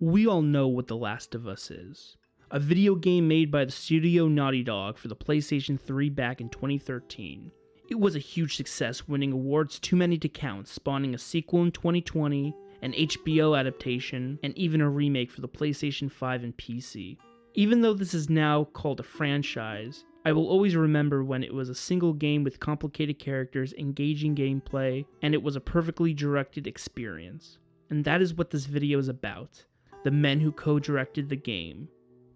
We all know what The Last of Us is. A video game made by the studio Naughty Dog for the PlayStation 3 back in 2013. It was a huge success, winning awards too many to count, spawning a sequel in 2020, an HBO adaptation, and even a remake for the PlayStation 5 and PC. Even though this is now called a franchise, I will always remember when it was a single game with complicated characters, engaging gameplay, and it was a perfectly directed experience. And that is what this video is about. The men who co-directed the game,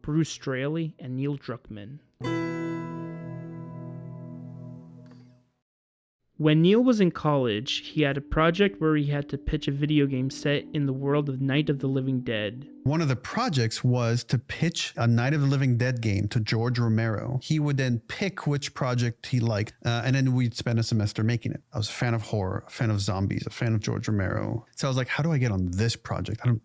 Bruce Straley and Neil Druckmann. When Neil was in college, he had a project where he had to pitch a video game set in the world of Night of the Living Dead. One of the projects was to pitch a Night of the Living Dead game to George Romero. He would then pick which project he liked, and then we'd spend a semester making it. I was a fan of horror, a fan of zombies, a fan of George Romero. So I was like, how do I get on this project? I don't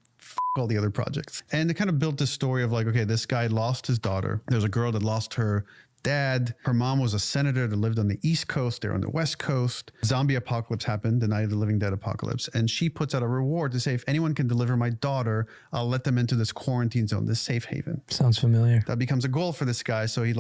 all the other projects. And it kind of built this story of like, okay, this guy lost his daughter. There's a girl that lost her dad. Her mom was a senator that lived on the East Coast. They're on the West Coast. Zombie apocalypse happened, the Night of the Living Dead apocalypse. And she puts out a reward to say, if anyone can deliver my daughter, I'll let them into this quarantine zone, this safe haven. Sounds familiar. That becomes a goal for this guy. So he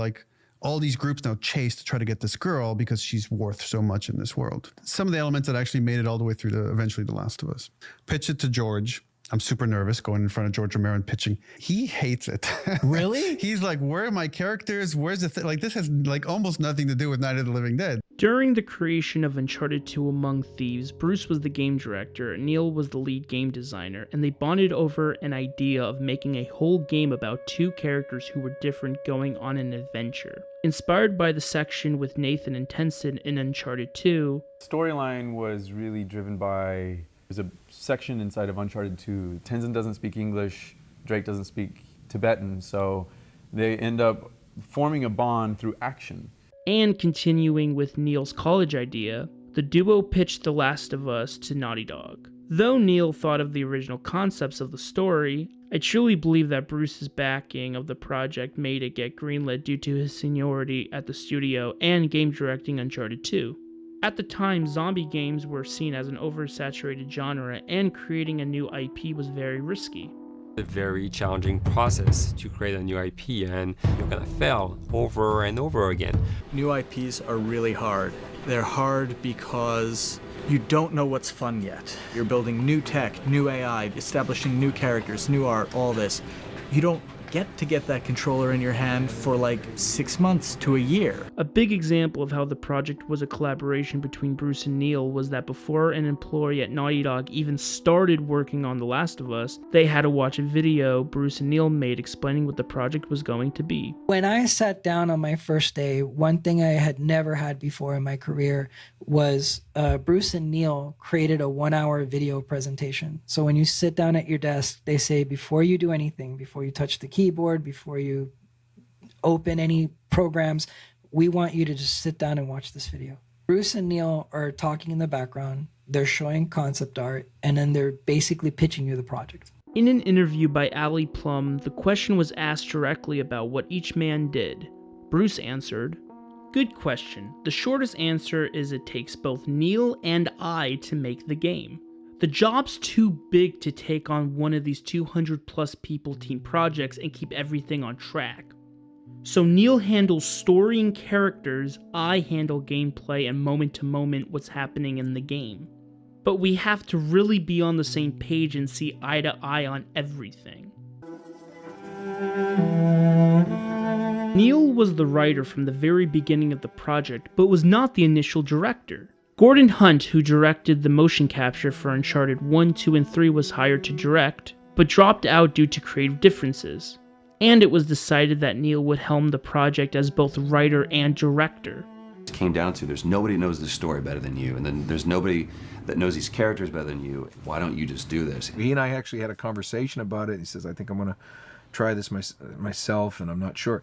all these groups now chase to try to get this girl because she's worth so much in this world. Some of the elements that actually made it all the way through to eventually The Last of Us. Pitch it to George. I'm super nervous going in front of George Romero and pitching. He hates it. Really? He's like, where are my characters? Where's the thing? Like, this has like almost nothing to do with Night of the Living Dead. During the creation of Uncharted 2 Among Thieves, Bruce was the game director, Neil was the lead game designer, and they bonded over an idea of making a whole game about two characters who were different going on an adventure. Inspired by the section with Nathan and Tenzin in Uncharted 2, storyline was really driven by, there's a section inside of Uncharted 2. Tenzin doesn't speak English, Drake doesn't speak Tibetan, so they end up forming a bond through action. And continuing with Neil's college idea, the duo pitched The Last of Us to Naughty Dog. Though Neil thought of the original concepts of the story, I truly believe that Bruce's backing of the project made it get greenlit due to his seniority at the studio and game directing Uncharted 2. At the time, zombie games were seen as an oversaturated genre, and creating a new IP was very risky. A very challenging process to create a new IP, and you're gonna fail over and over again. New IPs are really hard. They're hard because you don't know what's fun yet. You're building new tech, new AI, establishing new characters, new art, all this. You don't get that controller in your hand for like 6 months to a year. A big example of how the project was a collaboration between Bruce and Neil was that before an employee at Naughty Dog even started working on The Last of Us, they had to watch a video Bruce and Neil made explaining what the project was going to be. When I sat down on my first day, one thing I had never had before in my career was Bruce and Neil created a 1-hour video presentation. So when you sit down at your desk, they say, before you do anything, before you touch the keyboard, before you open any programs, we want you to just sit down and watch this video. Bruce and Neil are talking in the background, they're showing concept art, and then they're basically pitching you the project. In an interview by Ali Plum, the question was asked directly about what each man did. Bruce answered, "Good question. The shortest answer is it takes both Neil and I to make the game. The job's too big to take on one of these 200 plus people team projects and keep everything on track. So Neil handles story and characters, I handle gameplay and moment to moment what's happening in the game. But we have to really be on the same page and see eye to eye on everything." Neil was the writer from the very beginning of the project, but was not the initial director. Gordon Hunt, who directed the motion capture for Uncharted 1, 2, and 3, was hired to direct, but dropped out due to creative differences. And it was decided that Neil would helm the project as both writer and director. It came down to, there's nobody knows the story better than you, and then there's nobody that knows these characters better than you. Why don't you just do this? He and I actually had a conversation about it. He says, I think I'm going to try this myself, and I'm not sure.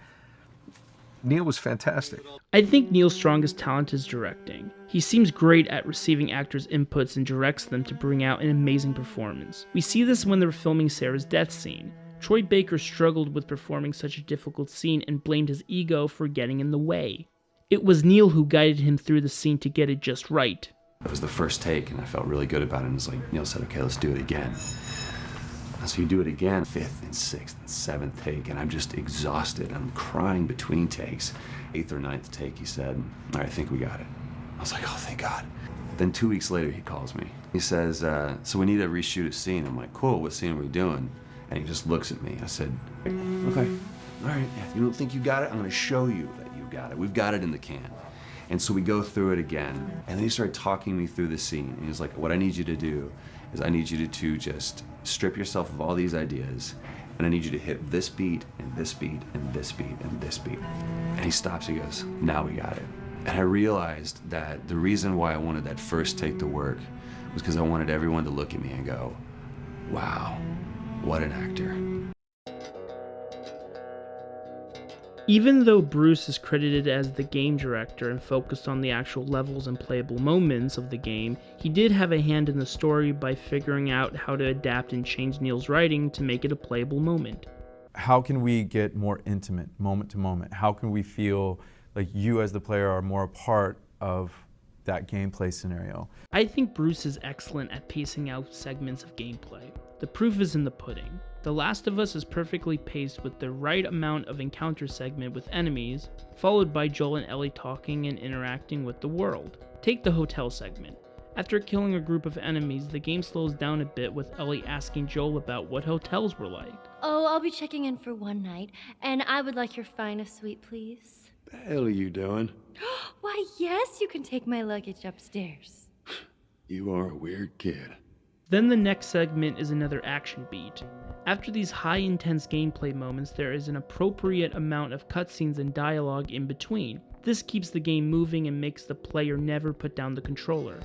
Neil was fantastic. I think Neil's strongest talent is directing. He seems great at receiving actors' inputs and directs them to bring out an amazing performance. We see this when they were filming Sarah's death scene. Troy Baker struggled with performing such a difficult scene and blamed his ego for getting in the way. It was Neil who guided him through the scene to get it just right. It was the first take, and I felt really good about it. And it's like Neil said, okay, let's do it again. So you do it again, 5th and 6th and 7th take, and I'm just exhausted. I'm crying between takes. 8th or 9th take, he said, all right, I think we got it. I was like, oh, thank God. Then 2 weeks later, he calls me. He says, so we need to reshoot a scene. I'm like, cool, what scene are we doing? And he just looks at me. I said, okay, all right, if you don't think you got it, I'm gonna show you that you got it. We've got it in the can. And so we go through it again, and then he started talking me through the scene. And he was like, what I need you to do is I need you to just strip yourself of all these ideas, and I need you to hit this beat, and this beat, and this beat, and this beat. And he stops, he goes, now we got it. And I realized that the reason why I wanted that first take to work was because I wanted everyone to look at me and go, wow, what an actor. Even though Bruce is credited as the game director and focused on the actual levels and playable moments of the game, he did have a hand in the story by figuring out how to adapt and change Neil's writing to make it a playable moment. How can we get more intimate, moment to moment? How can we feel like you as the player are more a part of that gameplay scenario? I think Bruce is excellent at pacing out segments of gameplay. The proof is in the pudding. The Last of Us is perfectly paced with the right amount of encounter segment with enemies, followed by Joel and Ellie talking and interacting with the world. Take the hotel segment. After killing a group of enemies, the game slows down a bit with Ellie asking Joel about what hotels were like. Oh, I'll be checking in for one night, and I would like your finest suite, please. The hell are you doing? Why, yes, you can take my luggage upstairs. You are a weird kid. Then the next segment is another action beat. After these high intense gameplay moments, there is an appropriate amount of cutscenes and dialogue in between. This keeps the game moving and makes the player never put down the controller.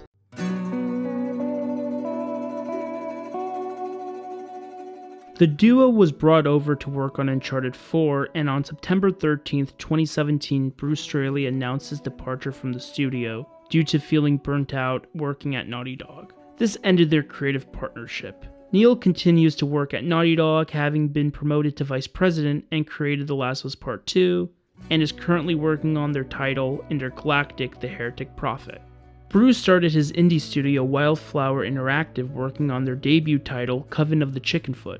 The duo was brought over to work on Uncharted 4, and on September 13th, 2017, Bruce Straley announced his departure from the studio due to feeling burnt out working at Naughty Dog. This ended their creative partnership. Neil continues to work at Naughty Dog, having been promoted to vice president and created The Last of Us Part 2, and is currently working on their title, Intergalactic: The Heretic Prophet. Bruce started his indie studio Wildflower Interactive working on their debut title, Coven of the Chickenfoot.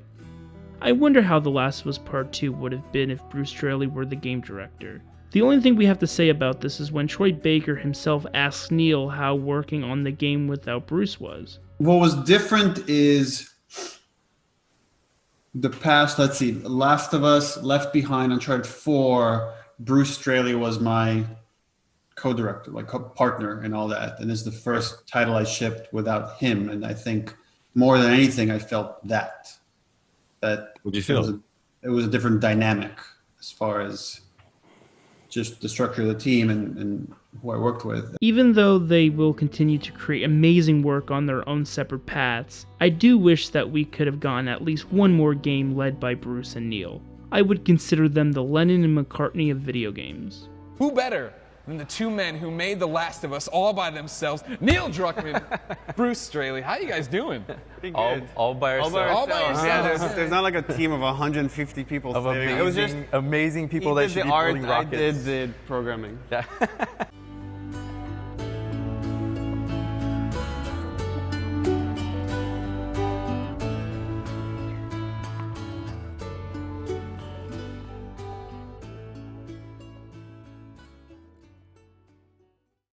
I wonder how The Last of Us Part 2 would have been if Bruce Straley were the game director. The only thing we have to say about this is when Troy Baker himself asks Neil how working on the game without Bruce was. What was different is the past, let's see, Last of Us, Left Behind, Uncharted 4, Bruce Straley was my co-director, like co-partner and all that. And this is the first title I shipped without him. And I think more than anything, I felt that What'd you feel? It was a different dynamic as far as just the structure of the team and who I worked with. Even though they will continue to create amazing work on their own separate paths, I do wish that we could have gotten at least one more game led by Bruce and Neil. I would consider them the Lennon and McCartney of video games. Who better than the two men who made The Last of Us all by themselves? Neil Druckmann, Bruce Straley. How you guys doing? All by ourselves. All by yourselves. Yeah, there's not like a team of 150 people. Of it was just amazing people he that did should the be art, building rockets. I did the programming. Yeah.